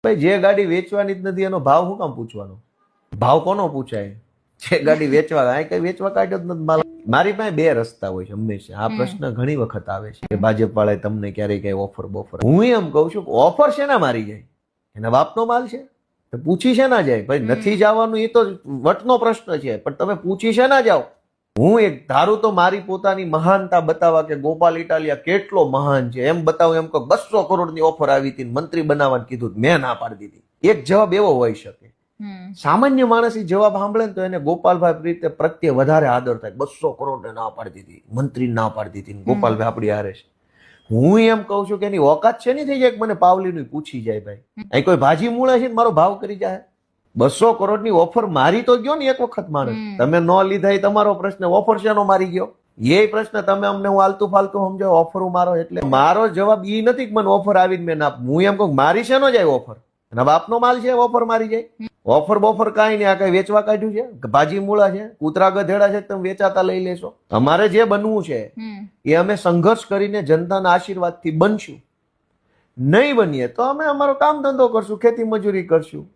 ભાઈ જે ગાડી વેચવાની જ નથી એનો ભાવ શું કામ પૂછવાનો? ભાવ કોનો પૂછાય? જે ગાડી વેચવા આ કઈ વેચવા કાઢ્યો જ નથી માલ. મારી પાસે બે રસ્તા હોય છે હંમેશા. આ પ્રશ્ન ઘણી વખત આવે છે કે ભાજપ વાળાએ તમને ક્યારેય કઈ ઓફર બોફર. હું એમ કઉ છું કે ઓફર શેના મારી જાય? એના બાપનો માલ છે તો પૂછી છે ના જાય? ભાઈ નથી જવાનું એ તો વટનો પ્રશ્ન છે, પણ તમે પૂછી છે ના જાઓ. હું એક ધારું તો મારી પોતાની મહાનતા બતાવવા કે ગોપાલ ઇટાલિયા કેટલો મહાન છે એમ બતાવું, એમ કહું 200 કરોડની ઓફર આવી હતી મંત્રી બનાવવાનું કીધું, મેં ના પાડી દીધી. એક જવાબ એવો હોઈ શકે. સામાન્ય માણસ એ જવાબ સાંભળે ને તો એને ગોપાલભાઈ પ્રત્યે વધારે આદર થાય. 200 કરોડ ને ના પાડી દીધી, મંત્રી ના પાડી દીધી, ગોપાલભાઈ આપડી હારે છે. હું એમ કઉ છું કે એની ઓકાત છે નહીં થઈ જાય કે મને પાવલીનું પૂછી જાય. ભાઈ અહીં કોઈ ભાજી મૂળા છે ને મારો ભાવ કરી જાય. 200 કરોડની ઓફર મારી તો ગયો ને એક વખત માણસ. તમે ન લીધા એ તમારો પ્રશ્ન. ઓફર શેનો મારી ગયો એ પ્રશ્ન તમે અમને હું આલતું ફાલતું સમજો. ઓફર મારો એટલે મારો જવાબ એ નથી કે મને ઓફર આવીને મેં ના. હું એમ કહું મારી શેનો જાય ઓફર? એના બાપનો માલ છે ઓફર મારી જાય. ઓફર બોફર કાંઈ નહીં. આ કઈ વેચવા કાઢ્યું છે? ભાજી મૂળા છે, કૂતરા ગધેડા છે, તમે વેચાતા લઈ લેશો. અમારે જે બનવું છે એ અમે સંઘર્ષ કરીને જનતાના આશીર્વાદથી બનશું. નહીં બનીએ તો અમે અમારો કામ ધંધો કરશું, ખેતી મજૂરી કરશું.